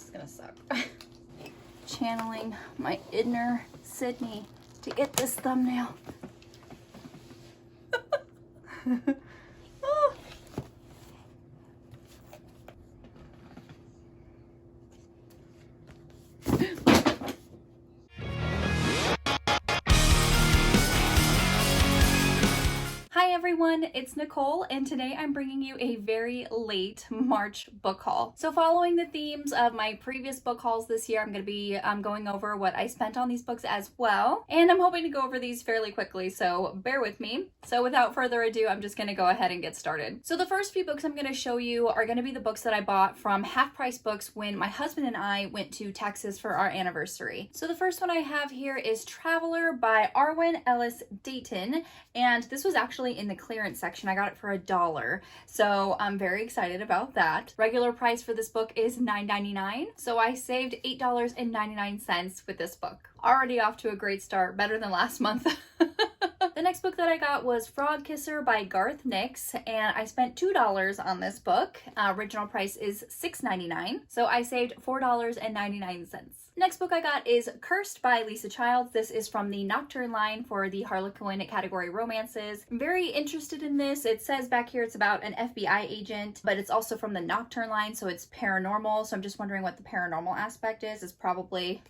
This is gonna suck. Channeling my inner Sydney to get this thumbnail. Oh. Hi everyone, it's Nicole, and today I'm bringing you a very late March book haul. So following the themes of my previous book hauls this year, I'm going to be going over what I spent on these books as well, and I'm hoping to go over these fairly quickly, so bear with me. So without further ado, I'm just going to go ahead and get started. So the first few books I'm going to show you are going to be the books that I bought from Half Price Books when my husband and I went to Texas for our anniversary. So the first one I have here is Traveler by Arwen Ellis Dayton, and this was actually in the clearance section. I got it for $1, so I'm very excited about that. Regular price for this book is $9.99, so I saved $8.99 with this book. Already off to a great start, better than last month. The next book that I got was Frog Kisser by Garth Nix, and I spent $2 on this book. Original price is $6.99, so I saved $4.99. Next book I got is Cursed by Lisa Childs. This is from the Nocturne line for the Harlequin category romances. I'm very interested in this. It says back here it's about an FBI agent, but it's also from the Nocturne line, so it's paranormal. So I'm just wondering what the paranormal aspect is. It's probably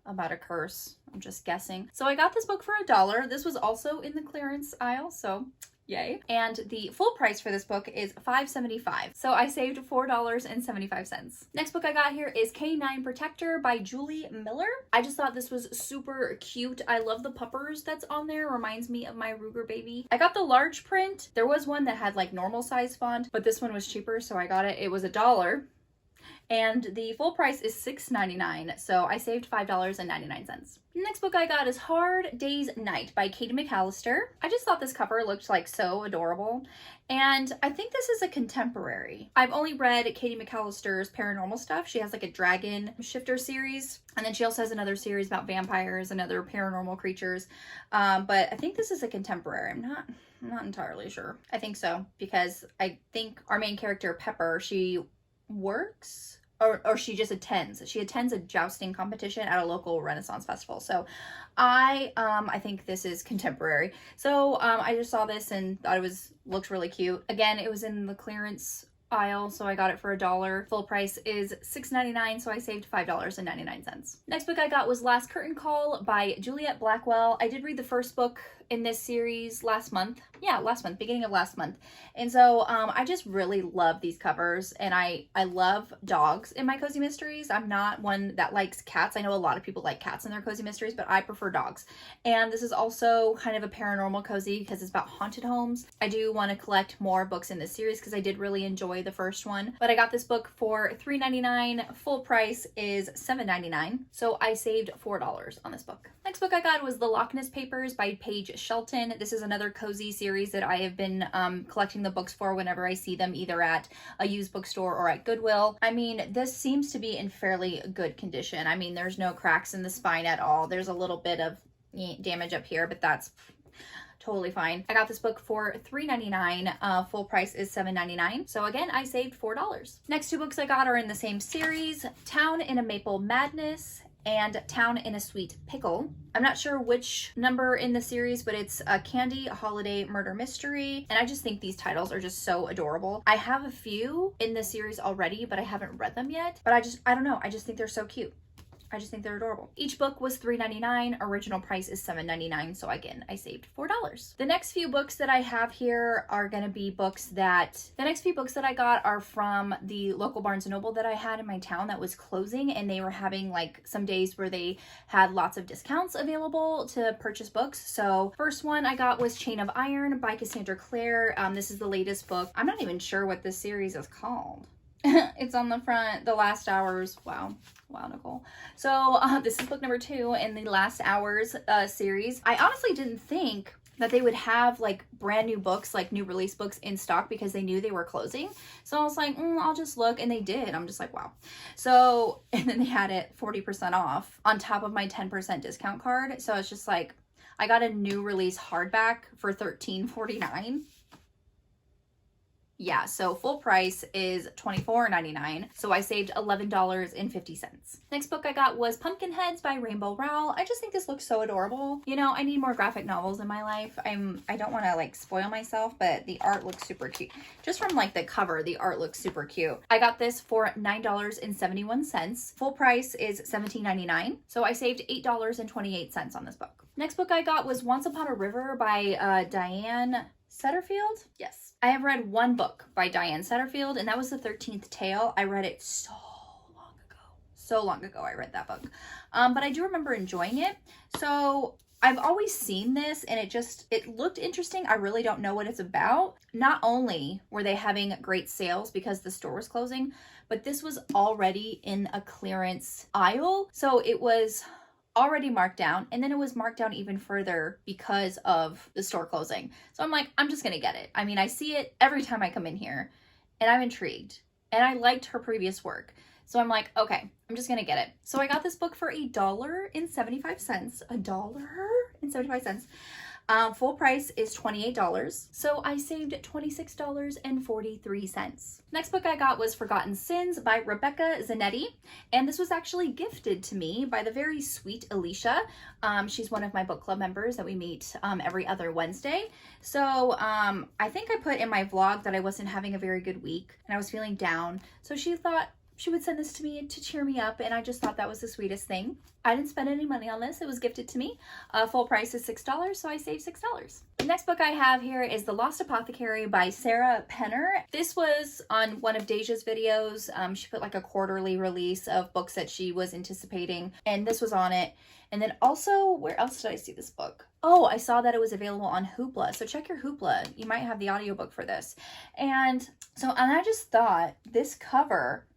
about a curse. I'm just guessing. So I got this book for $1. This was also in the clearance aisle, so yay. And the full price for this book is $5.75. So I saved $4.75. Next book I got here is K9 Protector by Julie Miller. I just thought this was super cute. I love the puppers that's on there. Reminds me of my Ruger baby. I got the large print. There was one that had like normal size font, but this one was cheaper, so I got it. It was $1. And the full price is $6.99, so I saved $5.99. Next book I got is Hard Day's Night by Katie McAllister. I just thought this cover looked like so adorable, and I think this is a contemporary. I've only read Katie McAllister's paranormal stuff. She has like a dragon shifter series, and then she also has another series about vampires and other paranormal creatures, but I think this is a contemporary. I'm not entirely sure. I think so, because I think our main character, Pepper, she works or she just attends. She attends a jousting competition at a local Renaissance festival. So I think this is contemporary. So I just saw this and thought it looked really cute. Again, it was in the clearance aisle, so I got it for $1. Full price is $6.99, so I saved $5.99. Next book I got was Last Curtain Call by Juliet Blackwell. I did read the first book in this series last month. Yeah, beginning of last month. And so I just really love these covers, and I love dogs in my cozy mysteries. I'm not one that likes cats. I know a lot of people like cats in their cozy mysteries, but I prefer dogs. And this is also kind of a paranormal cozy because it's about haunted homes. I do want to collect more books in this series because I did really enjoy the first one, but I got this book for $3.99. Full price is $7.99, so I saved $4 on this book. Next book I got was The Loch Ness Papers by Paige Shelton. This is another cozy series that I have been collecting the books for whenever I see them either at a used bookstore or at Goodwill. I mean, this seems to be in fairly good condition. I mean, there's no cracks in the spine at all. There's a little bit of damage up here, but that's totally fine. I got this book for $3.99. Full price is $7.99. So again, I saved $4. Next two books I got are in the same series, Town in a Maple Madness and Town in a Sweet Pickle. I'm not sure which number in the series, but it's a Candy Holiday Murder Mystery, and I just think these titles are just so adorable. I have a few in the series already, but I haven't read them yet, but I don't know, I just think they're so cute. I just think they're adorable. Each book was $3.99. Original price is $7.99. So again, I saved $4. The next few books that I have here are going to be books that, the next few books that I got are from the local Barnes & Noble that I had in my town that was closing, and they were having like some days where they had lots of discounts available to purchase books. So first one I got was Chain of Iron by Cassandra Clare. This is the latest book. I'm not even sure what this series is called. It's on the front, The Last Hours. Wow, Nicole. So this is book number 2 in the Last Hours series. I honestly didn't think that they would have like brand new books, like new release books in stock, because they knew they were closing. So I was like, I'll just look, and they did. I'm just like, wow. So, and then they had it 40% off on top of my 10% discount card. So it's just like, I got a new release hardback for $13.49. Yeah, so full price is $24.99, so I saved $11.50. Next book I got was Pumpkinheads by Rainbow Rowell. I just think this looks so adorable. You know, I need more graphic novels in my life. I don't want to like spoil myself, but the art looks super cute. Just from like the cover, the art looks super cute. I got this for $9.71. Full price is $17.99, so I saved $8.28 on this book. Next book I got was Once Upon a River by Diane Setterfield? Yes. I have read one book by Diane Setterfield, and that was The 13th Tale. I read it so long ago. So long ago I read that book. But I do remember enjoying it. So I've always seen this, and it looked interesting. I really don't know what it's about. Not only were they having great sales because the store was closing, but this was already in a clearance aisle. So it was already marked down, and then it was marked down even further because of the store closing. So I'm like, I'm just gonna get it. I mean, I see it every time I come in here, and I'm intrigued, and I liked her previous work. So I'm like, okay, I'm just gonna get it. So I got this book for $1.75. $1.75. Full price is $28, so I saved $26.43. Next book I got was Forgotten Sins by Rebecca Zanetti, and this was actually gifted to me by the very sweet Alicia. She's one of my book club members that we meet every other Wednesday. So I think I put in my vlog that I wasn't having a very good week and I was feeling down, so she thought she would send this to me to cheer me up, and I just thought that was the sweetest thing. I didn't spend any money on this. It was gifted to me. Full price is $6, so I saved $6. The next book I have here is The Lost Apothecary by Sarah Penner. This was on one of Deja's videos. She put like a quarterly release of books that she was anticipating, and this was on it. And then also, where else did I see this book? Oh, I saw that it was available on Hoopla. So check your Hoopla. You might have the audiobook for this. And I just thought this cover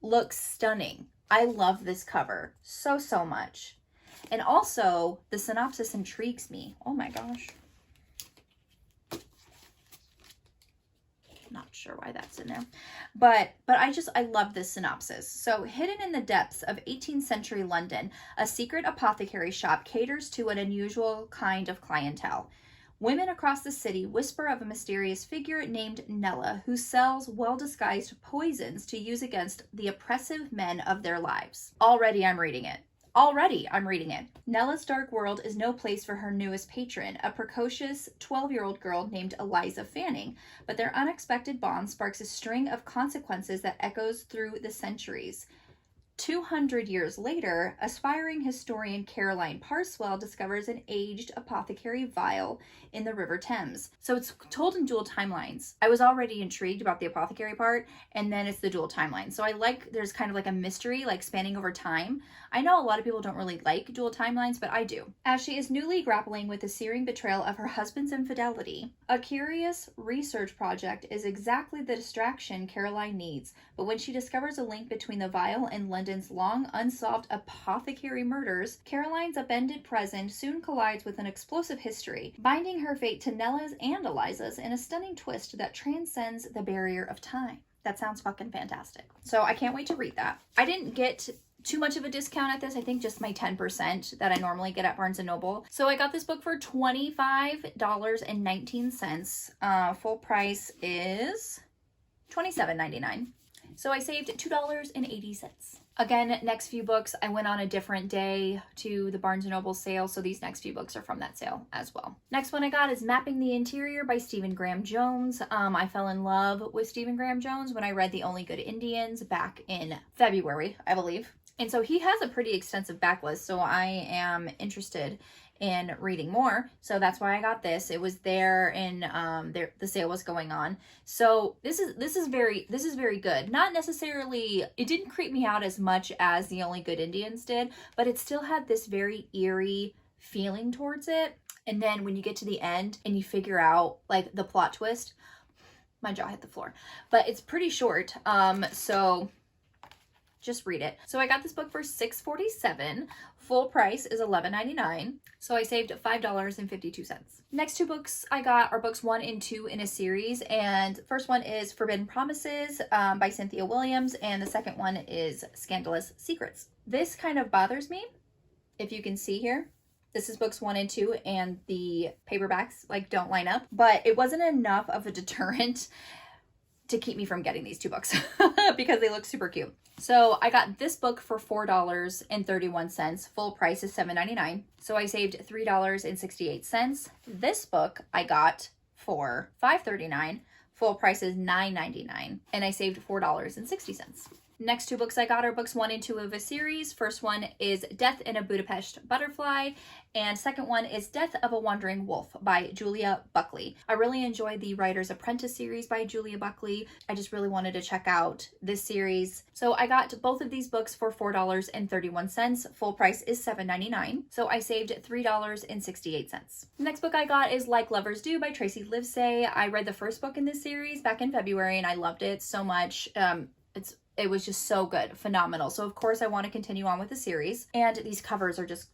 looks stunning. I love this cover so much. And also the synopsis intrigues me. Oh my gosh. Not sure why that's in there. But I love this synopsis. So, hidden in the depths of 18th century London, a secret apothecary shop caters to an unusual kind of clientele. Women across the city whisper of a mysterious figure named Nella who sells well-disguised poisons to use against the oppressive men of their lives. Already I'm reading it. Nella's dark world is no place for her newest patron, a precocious 12-year-old girl named Eliza Fanning, but their unexpected bond sparks a string of consequences that echoes through the centuries. 200 years later, aspiring historian Caroline Parswell discovers an aged apothecary vial in the River Thames. So it's told in dual timelines. I was already intrigued about the apothecary part, and then it's the dual timeline. So there's kind of like a mystery, like spanning over time. I know a lot of people don't really like dual timelines, but I do. As she is newly grappling with the searing betrayal of her husband's infidelity, a curious research project is exactly the distraction Caroline needs. But when she discovers a link between the vial and London's long unsolved apothecary murders, Caroline's upended present soon collides with an explosive history, binding her fate to Nella's and Eliza's in a stunning twist that transcends the barrier of time. That sounds fucking fantastic. So I can't wait to read that. I didn't get too much of a discount at this. I think just my 10% that I normally get at Barnes & Noble. So I got this book for $25.19. Full price is $27.99. So I saved $2.80. Again, next few books, I went on a different day to the Barnes & Noble sale, so these next few books are from that sale as well. Next one I got is Mapping the Interior by Stephen Graham Jones. I fell in love with Stephen Graham Jones when I read The Only Good Indians back in February, I believe. And so he has a pretty extensive backlist, so I am interested in reading more. So that's why I got this. It was there and the sale was going on. So this is very good. Not necessarily, it didn't creep me out as much as The Only Good Indians did, but it still had this very eerie feeling towards it. And then when you get to the end and you figure out like the plot twist, my jaw hit the floor. But it's pretty short. So just read it. So I got this book for $6.47. Full price is $11.99. So I saved $5.52. Next two books I got are books 1 and 2 in a series. And the first one is Forbidden Promises by Cynthia Williams. And the second one is Scandalous Secrets. This kind of bothers me. If you can see here, this is books 1 and 2 and the paperbacks like don't line up. But it wasn't enough of a deterrent to keep me from getting these 2 books because they look super cute. So I got this book for $4.31. Full price is $7.99. So I saved $3.68. This book I got for $5.39. Full price is $9.99. And I saved $4.60. Next 2 books I got are books 1 and 2 of a series. First one is Death in a Budapest Butterfly, and second one is Death of a Wandering Wolf by Julia Buckley. I really enjoyed the Writer's Apprentice series by Julia Buckley. I just really wanted to check out this series. So I got both of these books for $4.31. Full price is $7.99. So I saved $3.68. Next book I got is Like Lovers Do by Tracy Livesay. I read the first book in this series back in February and I loved it so much. It was just so good, phenomenal. So of course I want to continue on with the series, and these covers are just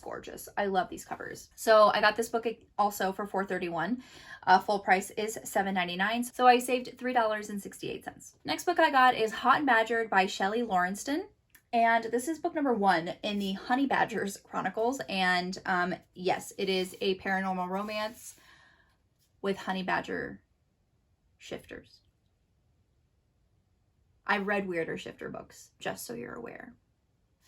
gorgeous. I love these covers. So I got this book also for $4.31. Full price is $7.99. So I saved $3.68. Next book I got is Hot and Badgered by Shelley Lawrenston. And this is book number 1 in the Honey Badgers Chronicles. And yes, it is a paranormal romance with honey badger shifters. I've read weirder shifter books, just so you're aware.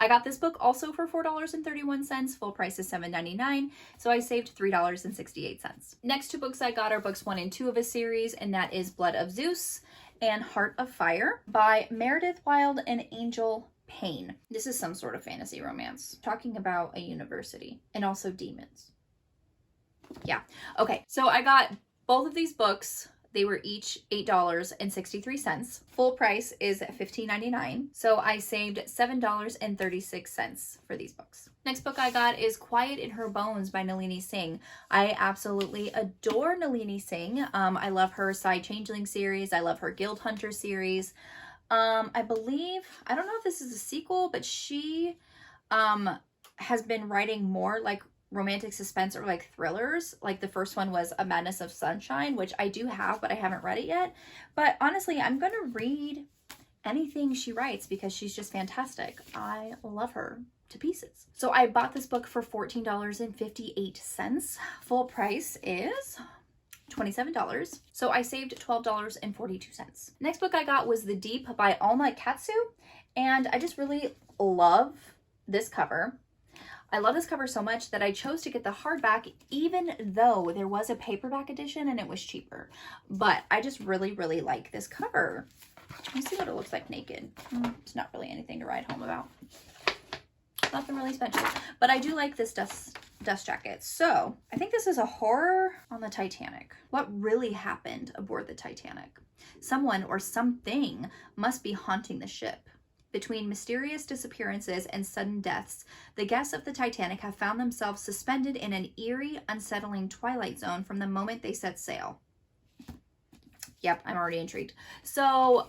I got this book also for $4.31. Full price is $7.99. So I saved $3.68. Next 2 books I got are books 1 and 2 of a series, and that is Blood of Zeus and Heart of Fire by Meredith Wild and Angel Payne. This is some sort of fantasy romance talking about a university and also demons. Yeah. Okay. So I got both of these books. They were each $8.63. Full price is $15.99. So I saved $7.36 for these books. Next book I got is Quiet in Her Bones by Nalini Singh. I absolutely adore Nalini Singh. I love her Side Changeling series. I love her Guild Hunter series. I believe, I don't know if this is a sequel, but she has been writing more like romantic suspense or like thrillers. Like the first one was A Madness of Sunshine, which I do have, but I haven't read it yet. But honestly, I'm going to read anything she writes because she's just fantastic. I love her to pieces. So I bought this book for $14.58. Full price is $27. So I saved $12.42. Next book I got was The Deep by Alma Katsu. And I just really love this cover. I love this cover so much that I chose to get the hardback, even though there was a paperback edition and it was cheaper. But I just really, really like this cover. Let me see what it looks like naked. It's not really anything to write home about. Nothing really special. But I do like this dust jacket. So I think this is a horror on the Titanic. What really happened aboard the Titanic? Someone or something must be haunting the ship. Between mysterious disappearances and sudden deaths, the guests of the Titanic have found themselves suspended in an eerie, unsettling twilight zone from the moment they set sail. Yep, I'm already intrigued. So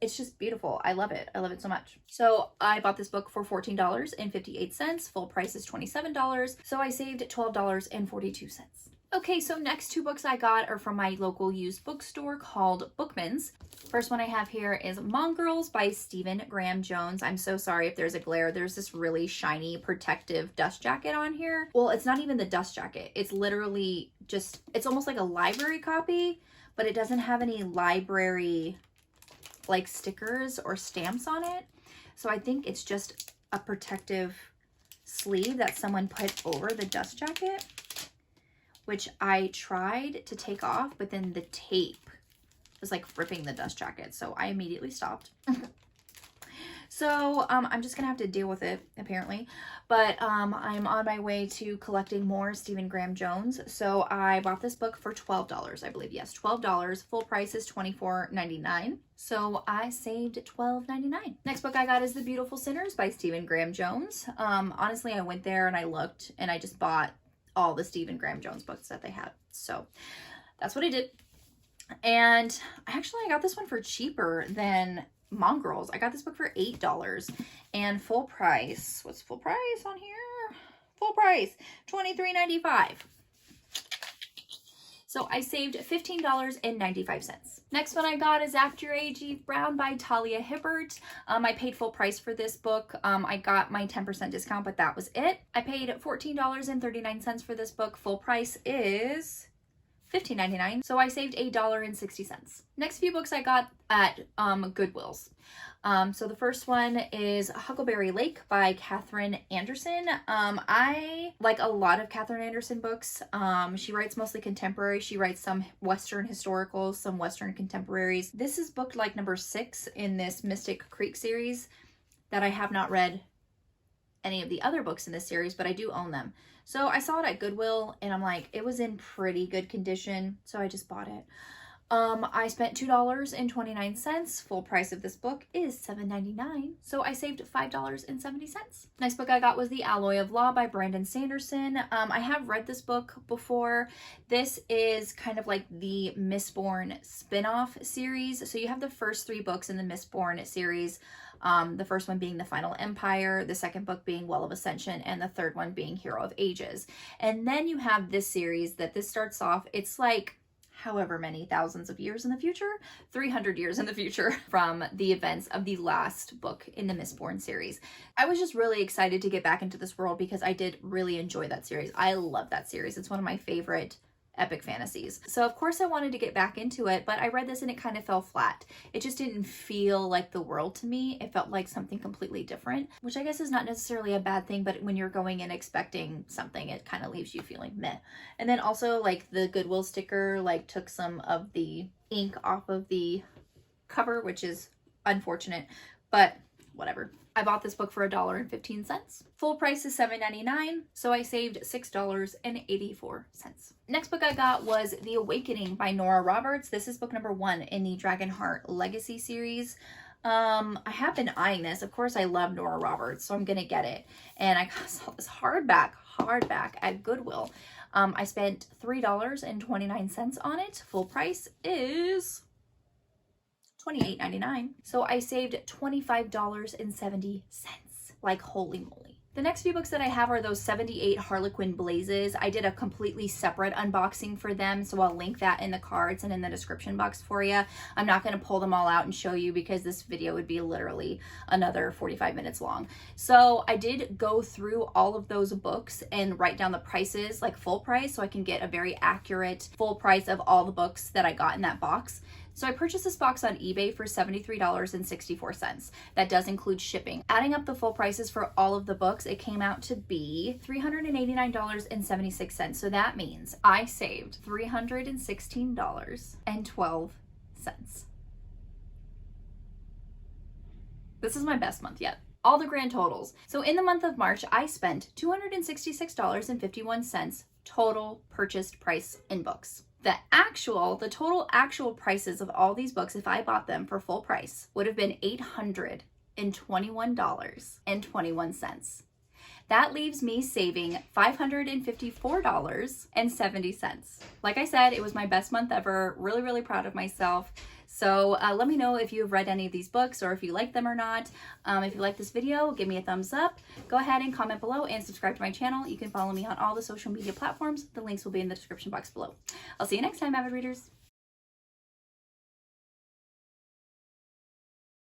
it's just beautiful. I love it. I love it so much. So I bought this book for $14.58. Full price is $27. So I saved $12.42. Okay, so next 2 books I got are from my local used bookstore called Bookman's. First one I have here is Mongrels by Stephen Graham Jones. I'm so sorry if there's a glare. There's this really shiny protective dust jacket on here. Well, it's not even the dust jacket. It's literally just, it's almost like a library copy, but it doesn't have any library like stickers or stamps on it. So I think it's just a protective sleeve that someone put over the dust jacket, which I tried to take off, but then the tape was like ripping the dust jacket. So I immediately stopped. So I'm just gonna have to deal with it apparently. But I'm on my way to collecting more Stephen Graham Jones. So I bought this book for $12, I believe. Yes, $12. Full price is $24.99. So I saved $12.99. Next book I got is The Beautiful Sinners by Stephen Graham Jones. Honestly, I went there and I looked and I just bought all the Stephen Graham Jones books that they had. So that's what I did. And I got this one for cheaper than Mongrels. I got this book for $8 and full price. What's full price on here? Full price, $23.95. So I saved $15.95. Next one I got is After Your Age, Eve Brown by Talia Hibbert. I paid full price for this book. I got my 10% discount, but that was it. I paid $14.39 for this book. Full price is $15.99, so I saved $1.60. Next few books I got at Goodwill's. So the first one is Huckleberry Lake by Katherine Anderson. I like a lot of Katherine Anderson books. She writes mostly contemporary. She writes some Western historicals, some Western contemporaries. This is book like number 6 in this Mystic Creek series that I have not read any of the other books in this series, but I do own them. So I saw it at Goodwill and I'm like, it was in pretty good condition, so I just bought it. I spent $2.29. Full price of this book is $7.99, so I saved $5.70. Next book I got was The Alloy of Law by Brandon Sanderson. I have read this book before. This is kind of like the Mistborn spin-off series. So you have the first 3 books in the Mistborn series. The first one being The Final Empire, the second book being Well of Ascension, and the third one being Hero of Ages. And then you have this series that this starts off, it's like however many thousands of years in the future, 300 years in the future from the events of the last book in the Mistborn series. I was just really excited to get back into this world because I did really enjoy that series. I love that series. It's one of my favorite epic fantasies. So of course I wanted to get back into it, but I read this and it kind of fell flat. It just didn't feel like the world to me. It felt like something completely different, which I guess is not necessarily a bad thing, but when you're going in expecting something, it kind of leaves you feeling meh. And then also like the Goodwill sticker like took some of the ink off of the cover, which is unfortunate, but whatever. I bought this book for $1.15. Full price is $7.99, so I saved $6.84. Next book I got was The Awakening by Nora Roberts. This is book number 1 in the Dragonheart Legacy series. I have been eyeing this. Of course, I love Nora Roberts, so I'm gonna get it. And I saw this hardback at Goodwill. I spent $3.29 on it. Full price is $28.99. So I saved $25.70. Like holy moly. The next few books that I have are those 78 Harlequin Blazes. I did a completely separate unboxing for them, so I'll link that in the cards and in the description box for you. I'm not going to pull them all out and show you because this video would be literally another 45 minutes long. So I did go through all of those books and write down the prices, like full price, so I can get a very accurate full price of all the books that I got in that box. So I purchased this box on eBay for $73.64. That does include shipping. Adding up the full prices for all of the books, it came out to be $389.76. So that means I saved $316.12. This is my best month yet. All the grand totals. So in the month of March, I spent $266.51 total purchased price in books. The total actual prices of all these books, if I bought them for full price, would have been $821.21. That leaves me saving $554.70. Like I said, it was my best month ever. Really, really proud of myself. So let me know if you've read any of these books or if you like them or not. If you like this video, give me a thumbs up. Go ahead and comment below and subscribe to my channel. You can follow me on all the social media platforms. The links will be in the description box below. I'll see you next time, avid readers.